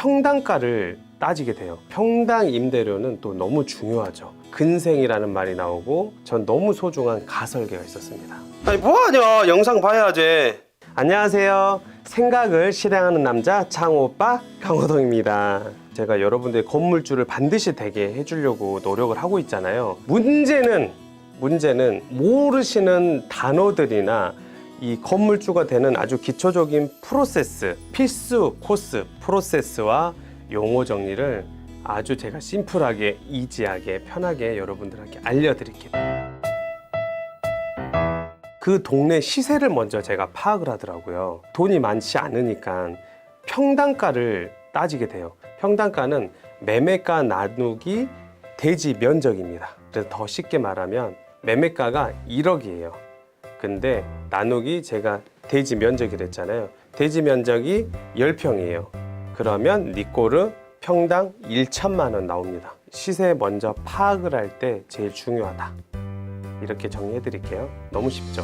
평당가를 따지게 돼요. 평당 임대료는 또 너무 중요하죠. 근생이라는 말이 나오고 전 너무 소중한 가설계가 있었습니다. 아니 뭐하냐, 영상 봐야지. 안녕하세요, 생각을 실행하는 남자 장오빠 강호동입니다. 제가 여러분들의 건물주를 반드시 되게 해주려고 노력을 하고 있잖아요. 문제는 모르시는 단어들이나 이 건물주가 되는 아주 기초적인 프로세스, 필수 코스 프로세스와 용어 정리를 아주 제가 심플하게, 이지하게, 편하게 여러분들에게 알려드릴게요. 그 동네 시세를 먼저 제가 파악을 하더라고요. 돈이 많지 않으니까 평당가를 따지게 돼요. 평당가는 매매가 나누기 대지 면적입니다. 그래서 더 쉽게 말하면 매매가가 1억이에요. 근데 나누기 제가 대지 면적이라 했잖아요. 대지 면적이 10평이에요. 그러면 니꼬르 평당 1천만 원 나옵니다. 시세 먼저 파악을 할 때 제일 중요하다. 이렇게 정리해 드릴게요. 너무 쉽죠?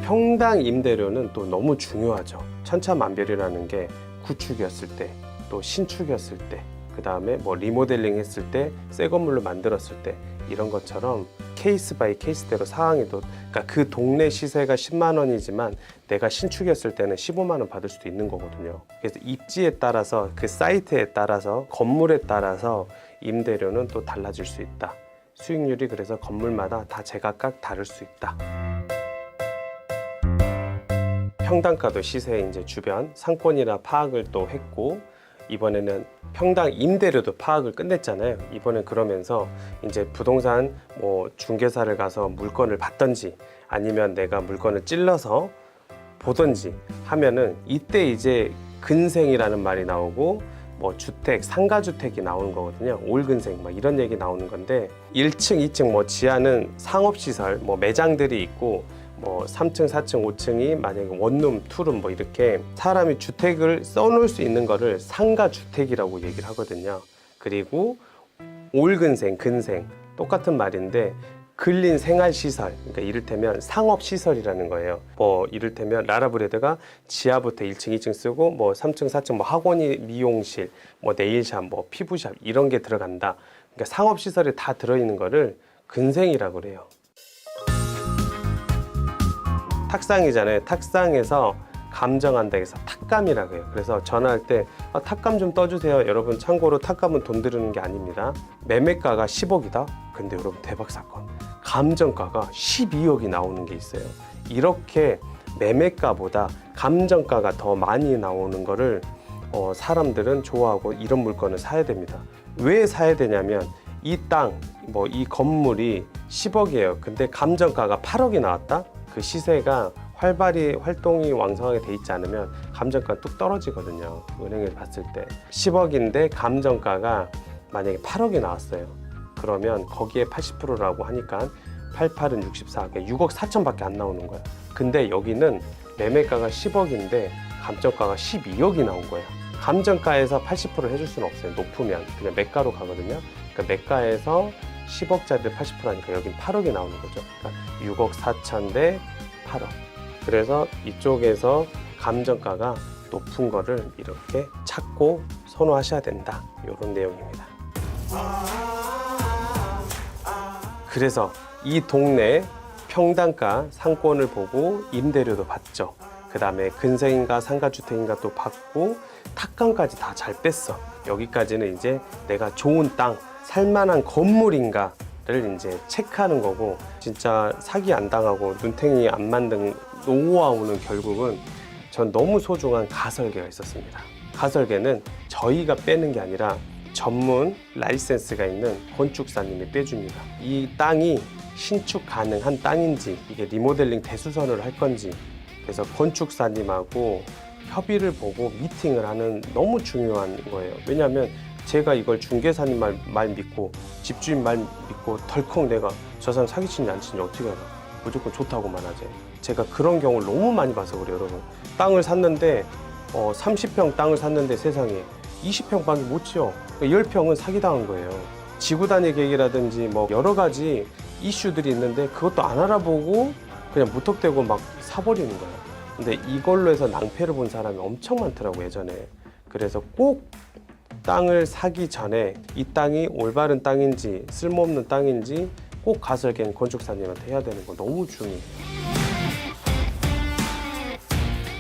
평당 임대료는 또 너무 중요하죠. 천차만별이라는 게 구축이었을 때, 또 신축이었을 때, 그 다음에 뭐 리모델링 했을 때, 새 건물로 만들었을 때, 이런 것처럼 케이스 바이 케이스대로 상황이 그러니까 그 동네 시세가 10만 원이지만 내가 신축이었을 때는 15만 원 받을 수도 있는 거거든요. 그래서 입지에 따라서, 그 사이트에 따라서, 건물에 따라서 임대료는 또 달라질 수 있다. 수익률이 그래서 건물마다 다 제각각 다를 수 있다. 평당가도 시세 이제 주변 상권이나 파악을 또 했고, 이번에는 평당 임대료도 파악을 끝냈잖아요. 이번엔 그러면서 이제 부동산 뭐 중개사를 가서 물건을 받던지 아니면 내가 물건을 찔러서 보던지 하면은 이때 이제 근생이라는 말이 나오고 뭐 주택, 상가주택이 나오는 거거든요. 올근생 막 이런 얘기 나오는 건데 1층, 2층 뭐 지하는 상업시설, 뭐 매장들이 있고 뭐 3층, 4층, 5층이 만약에 원룸, 투룸 뭐 이렇게 사람이 주택을 써놓을 수 있는 거를 상가주택이라고 얘기를 하거든요. 그리고 올근생, 근생 똑같은 말인데 근린 생활시설, 그러니까 이를테면 상업시설이라는 거예요. 뭐 이를테면 라라브레드가 지하부터 1층, 2층 쓰고 뭐 3층, 4층 뭐 학원이 미용실, 뭐 네일샵, 뭐 피부샵 이런 게 들어간다. 그러니까 상업시설이 다 들어있는 거를 근생이라고 그래요. 탁상이잖아요. 탁상에서 감정한다 해서 탁감이라고 해요. 그래서 전화할 때 탁감 좀 떠주세요. 여러분 참고로 탁감은 돈 들이는 게 아닙니다. 매매가가 10억이다? 근데 여러분 대박 사건. 감정가가 12억이 나오는 게 있어요. 이렇게 매매가보다 감정가가 더 많이 나오는 거를 사람들은 좋아하고 이런 물건을 사야 됩니다. 왜 사야 되냐면 이 땅, 뭐 이 건물이 10억이에요. 근데 감정가가 8억이 나왔다? 그 시세가 활동이 왕성하게 돼 있지 않으면 감정가가 뚝 떨어지거든요. 은행에서 봤을 때 10억인데 감정가가 만약에 8억이 나왔어요. 그러면 거기에 80%라고 하니까 88은 64, 그러니까 6억 4천밖에 안 나오는 거예요. 근데 여기는 매매가가 10억인데 감정가가 12억이 나온 거예요. 감정가에서 80% 해줄 수는 없어요. 높으면 그냥 매가로 가거든요. 그러니까 매가에서 10억짜리 80%니까 여긴 8억이 나오는 거죠. 그러니까 6억 4천 대 8억. 그래서 이쪽에서 감정가가 높은 거를 이렇게 찾고 선호하셔야 된다. 이런 내용입니다. 그래서 이 동네 평당가 상권을 보고 임대료도 받죠. 그 다음에 근생인가 상가주택인가 또 받고 탁감까지 다 잘 뺐어. 여기까지는 이제 내가 좋은 땅, 살만한 건물인가를 이제 체크하는 거고, 진짜 사기 안 당하고 눈탱이 안 만든 노하우는 결국은 전 너무 소중한 가설계가 있었습니다. 가설계는 저희가 빼는 게 아니라 전문 라이센스가 있는 건축사님이 빼줍니다. 이 땅이 신축 가능한 땅인지, 이게 리모델링 대수선을 할 건지, 그래서 건축사님하고 협의를 보고 미팅을 하는 너무 중요한 거예요. 왜냐하면 제가 이걸 중개사님 말 믿고 집주인 말 믿고 덜컥 내가 저 사람 사기치는지 안 치는지 어떻게 알아? 무조건 좋다고만 하지. 제가 그런 경우를 너무 많이 봐서 그래요, 여러분. 땅을 샀는데 30평 땅을 샀는데 세상에 20평밖에 못 지어. 10평은 사기당한 거예요. 지구단위 계획이라든지 뭐 여러 가지 이슈들이 있는데 그것도 안 알아보고 그냥 무턱대고 막 사버리는 거예요. 근데 이걸로 해서 낭패를 본 사람이 엄청 많더라고요, 예전에. 그래서 꼭 땅을 사기 전에 이 땅이 올바른 땅인지 쓸모없는 땅인지 꼭 가설계는 건축사님한테 해야 되는 거 너무 중요해요.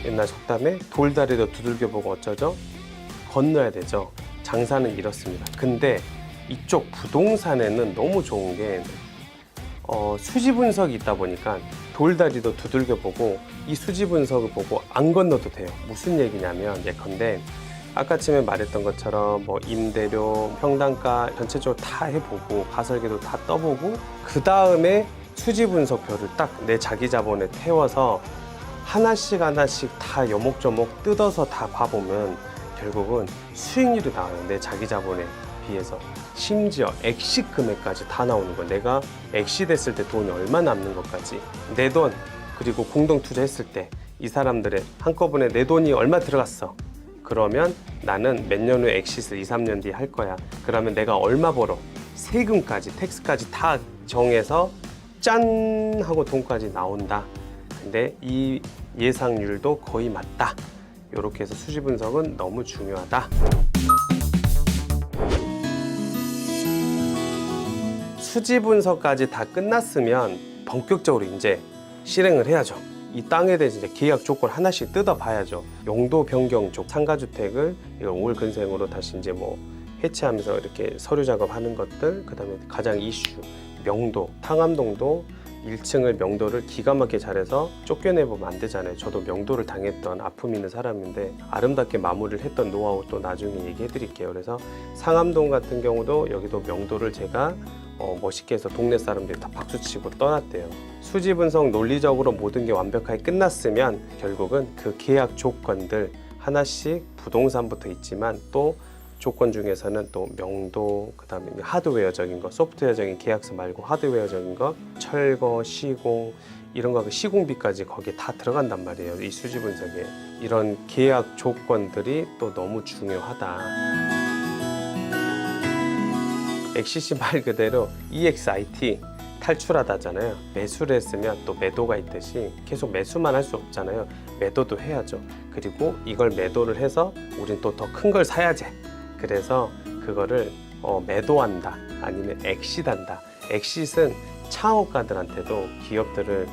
옛날 속담에 돌다리도 두들겨보고 어쩌죠? 건너야 되죠. 장사는 이렇습니다. 근데 이쪽 부동산에는 너무 좋은 게 수지 분석이 있다 보니까 돌다리도 두들겨보고 이 수지 분석을 보고 안 건너도 돼요. 무슨 얘기냐면 예컨대 아까쯤에 말했던 것처럼 뭐 임대료, 평당가 전체적으로 다 해보고 가설계도 다 떠보고 그 다음에 수지 분석표를 딱 내 자기 자본에 태워서 하나씩 다 요목조목 뜯어서 다 봐보면 결국은 수익률이 나와요. 내 자기 자본에 비해서. 심지어 액시 금액까지 다 나오는 거예요. 내가 액시 됐을 때 돈이 얼마 남는 것까지. 내 돈 그리고 공동 투자했을 때 이 사람들의 한꺼번에 내 돈이 얼마 들어갔어. 그러면 나는 몇 년 후에 엑시스 2, 3년 뒤에 할 거야. 그러면 내가 얼마 벌어. 세금까지 텍스까지 다 정해서 짠 하고 돈까지 나온다. 근데 이 예상률도 거의 맞다. 이렇게 해서 수지 분석은 너무 중요하다. 수지 분석까지 다 끝났으면 본격적으로 이제 실행을 해야죠. 이 땅에 대해서 이제 계약 조건 하나씩 뜯어봐야죠. 용도 변경 쪽 상가주택을 이걸 올 근생으로 다시 이제 뭐 해체하면서 이렇게 서류 작업하는 것들, 그다음에 가장 이슈 명도, 탕암동도 1층을 명도를 기가 막히게 잘해서 쫓겨내보면 안 되잖아요. 저도 명도를 당했던 아픔이 있는 사람인데 아름답게 마무리를 했던 노하우 또 나중에 얘기해 드릴게요. 그래서 상암동 같은 경우도 여기도 명도를 제가 멋있게 해서 동네 사람들이 다 박수치고 떠났대요. 수지 분석 논리적으로 모든 게 완벽하게 끝났으면 결국은 그 계약 조건들 하나씩 부동산부터 있지만 또 조건 중에서는 또 명도, 그 다음에 하드웨어적인 거, 소프트웨어적인 계약서 말고 하드웨어적인 거, 철거, 시공 이런 거 시공비까지 거기에 다 들어간단 말이에요. 이 수지 분석에. 이런 계약 조건들이 또 너무 중요하다. XCC 말 그대로 EXIT 탈출하다잖아요. 매수를 했으면 또 매도가 있듯이 계속 매수만 할 수 없잖아요. 매도도 해야죠. 그리고 이걸 매도를 해서 우린 또 더 큰 걸 사야지. 그래서 그거를 매도한다 아니면 엑시트한다. 엑시트는 창업가들한테도 기업들을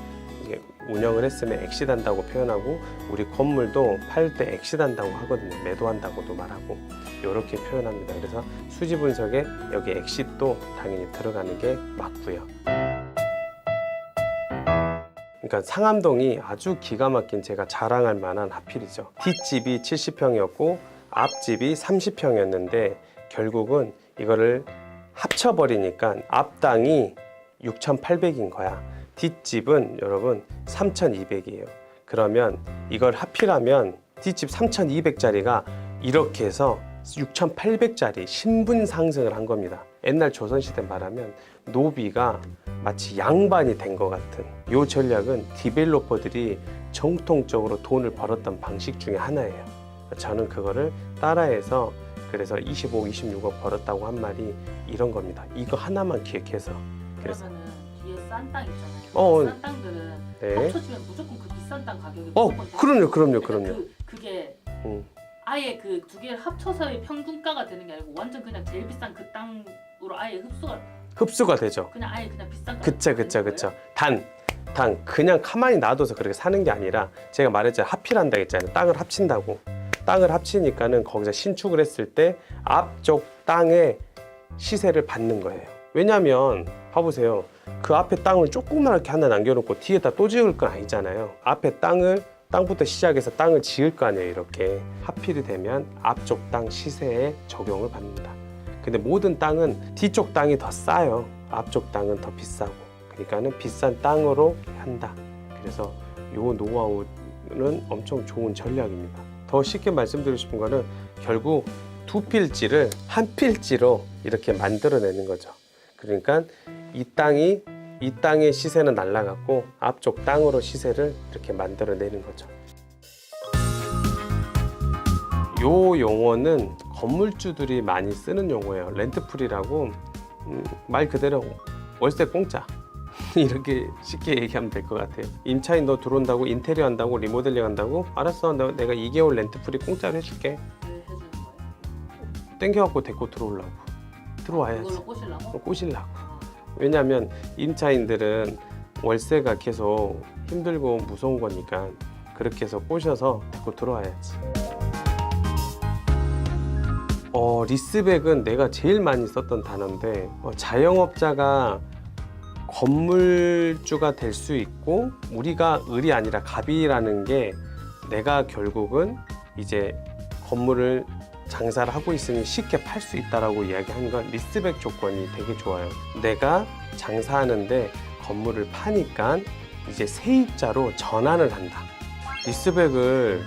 운영을 했으면 엑시트한다고 표현하고 우리 건물도 팔 때 엑시트한다고 하거든요. 매도한다고도 말하고 이렇게 표현합니다. 그래서 수지 분석에 여기 엑시트도 당연히 들어가는 게 맞고요. 그러니까 상암동이 아주 기가 막힌 제가 자랑할 만한 하필이죠. 뒷집이 70평이었고 앞집이 30평이었는데 결국은 이거를 합쳐버리니까 앞땅이 6,800인 거야. 뒷집은 여러분 3,200이에요. 그러면 이걸 합필하면 뒷집 3,200짜리가 이렇게 해서 6,800짜리 신분 상승을 한 겁니다. 옛날 조선시대 말하면 노비가 마치 양반이 된 것 같은 이 전략은 디벨로퍼들이 정통적으로 돈을 벌었던 방식 중에 하나예요. 저는 그거를 따라해서 그래서 25, 26억 벌었다고 한 말이 이런 겁니다. 이거 하나만 기억해서. 그래서 그러면은 뒤에 싼 땅 있잖아요. 싼 땅들은 네. 합쳐주면 무조건 그 비싼 땅 가격이 그럼요. 그게 아예 그 두 개를 합쳐서의 평균가가 되는 게 아니고 완전 그냥 제일 비싼 그 땅으로 아예 흡수가 되죠. 그냥 아예 그냥 비싼 거. 그쵸. 단 그냥 가만히 놔둬서 그렇게 사는 게 아니라 제가 말했잖아요. 합필한다 했잖아요. 땅을 합친다고. 땅을 합치니까는 거기서 신축을 했을 때 앞쪽 땅의 시세를 받는 거예요. 왜냐면 봐보세요. 그 앞에 땅을 조그맣게 하나 남겨놓고 뒤에다 또 지을 건 아니잖아요. 앞에 땅부터 시작해서 땅을 지을 거 아니에요. 이렇게 합필이 되면 앞쪽 땅 시세에 적용을 받는다. 근데 모든 땅은 뒤쪽 땅이 더 싸요. 앞쪽 땅은 더 비싸고. 그러니까는 비싼 땅으로 한다. 그래서 이 노하우는 엄청 좋은 전략입니다. 더 쉽게 말씀드리고 싶은 거는 결국 두 필지를 한 필지로 이렇게 만들어내는 거죠. 그러니까 이 땅의 시세는 날라갔고 앞쪽 땅으로 시세를 이렇게 만들어내는 거죠. 요 용어는 건물주들이 많이 쓰는 용어예요. 렌트프리라고 말 그대로 월세 공짜. 이렇게 쉽게 얘기하면 될 것 같아요. 임차인 너 들어온다고 인테리어 한다고 리모델링 한다고? 알았어, 내가 2개월 렌트프리 공짜로 해줄게. 왜 해주는 거예요? 땡겨갖고 데리고 들어오려고. 들어와야지. 그걸로 꼬시려고? 꼬시려고. 왜냐하면 임차인들은 월세가 계속 힘들고 무서운 거니까 그렇게 해서 꼬셔서 데리고 들어와야지. 리스백은 내가 제일 많이 썼던 단어인데 자영업자가 건물주가 될 수 있고 우리가 을이 아니라 갑이라는 게 내가 결국은 이제 건물을 장사를 하고 있으니 쉽게 팔 수 있다라고 이야기한 건 리스백 조건이 되게 좋아요. 내가 장사하는데 건물을 파니까 이제 세입자로 전환을 한다. 리스백을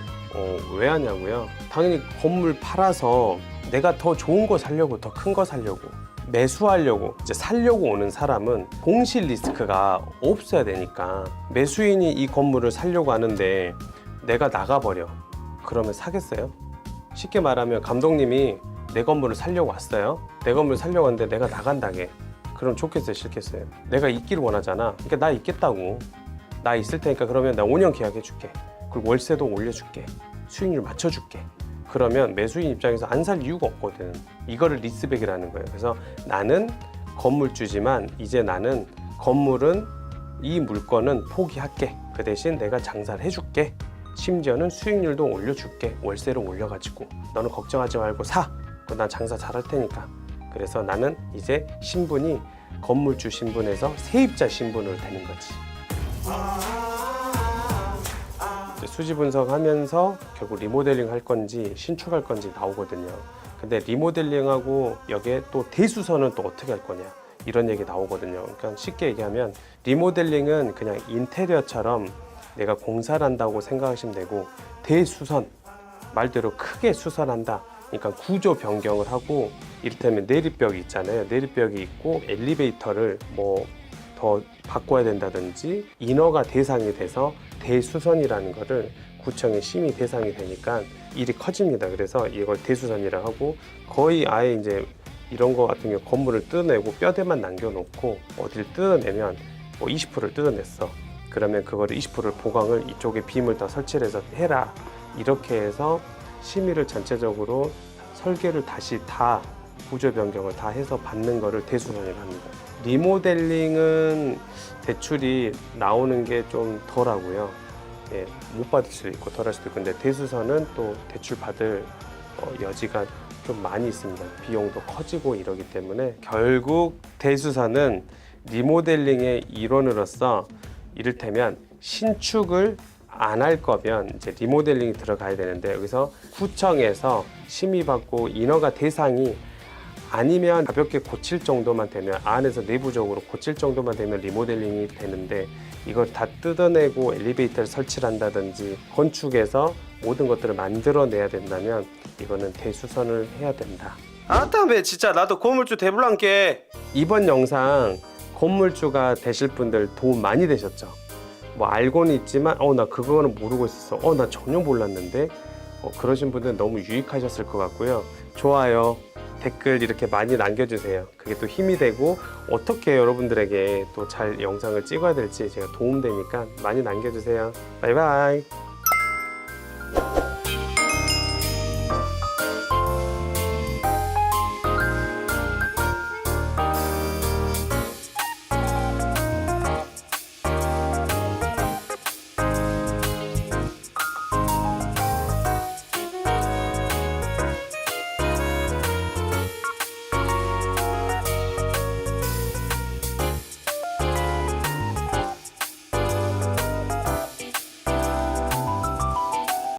왜 하냐고요? 당연히 건물 팔아서 내가 더 좋은 거 살려고, 더 큰 거 살려고, 매수하려고, 이제 살려고 오는 사람은 공실 리스크가 없어야 되니까 매수인이 이 건물을 살려고 하는데 내가 나가버려. 그러면 사겠어요? 쉽게 말하면 감독님이 내 건물을 살려고 왔어요. 내 건물을 살려고 하는데 내가 나간다게. 그럼 좋겠어요? 싫겠어요? 내가 있기를 원하잖아. 그러니까 나 있겠다고. 나 있을 테니까 그러면 나 5년 계약해줄게. 그리고 월세도 올려줄게. 수익률 맞춰줄게. 그러면 매수인 입장에서 안 살 이유가 없거든. 이거를 리스백이라는 거예요. 그래서 나는 건물주지만 이제 나는 건물은 이 물건은 포기할게. 그 대신 내가 장사를 해줄게. 심지어는 수익률도 올려줄게. 월세를 올려가지고 너는 걱정하지 말고 사. 그럼 난 장사 잘할 테니까. 그래서 나는 이제 신분이 건물주 신분에서 세입자 신분으로 되는 거지. 수지 분석하면서 결국 리모델링 할 건지 신축할 건지 나오거든요. 근데 리모델링하고 여기에 또 대수선은 또 어떻게 할 거냐 이런 얘기 나오거든요. 그러니까 쉽게 얘기하면 리모델링은 그냥 인테리어처럼 내가 공사를 한다고 생각하시면 되고, 대수선 말대로 크게 수선한다. 그러니까 구조 변경을 하고, 이를테면 내리벽이 있잖아요. 내리벽이 있고 엘리베이터를 뭐 더 바꿔야 된다든지 인허가 대상이 돼서 대수선이라는 거를 구청의 심의 대상이 되니까 일이 커집니다. 그래서 이걸 대수선이라고 하고, 거의 아예 이제 이런 거 같은 경우 건물을 뜯어내고 뼈대만 남겨놓고 어디를 뜯어내면 뭐 20%를 뜯어냈어. 그러면 그거를 20%를 보강을 이쪽에 빔을 더 설치를 해서 해라. 이렇게 해서 심의를 전체적으로 설계를 다시 다 구조 변경을 다 해서 받는 거를 대수선이라고 합니다. 리모델링은 대출이 나오는 게 좀 덜하고요. 예, 못 받을 수도 있고 덜할 수도 있고, 근데 대수선은 또 대출 받을 여지가 좀 많이 있습니다. 비용도 커지고 이러기 때문에 결국 대수선은 리모델링의 일원으로서 이를테면 신축을 안 할 거면 이제 리모델링이 들어가야 되는데, 여기서 구청에서 심의받고 인허가 대상이 아니면 가볍게 고칠 정도만 되면, 안에서 내부적으로 고칠 정도만 되면 리모델링이 되는데, 이걸 다 뜯어내고 엘리베이터를 설치를 한다든지 건축에서 모든 것들을 만들어내야 된다면 이거는 대수선을 해야 된다. 아따, 진짜 나도 건물주 되불란게. 이번 영상 건물주가 되실 분들 도움 많이 되셨죠? 뭐 알고는 있지만 나 그거는 모르고 있었어. 나 전혀 몰랐는데. 그러신 분들은 너무 유익하셨을 것 같고요. 좋아요, 댓글 이렇게 많이 남겨주세요. 그게 또 힘이 되고 어떻게 여러분들에게 또 잘 영상을 찍어야 될지 제가 도움되니까 많이 남겨주세요. 바이바이.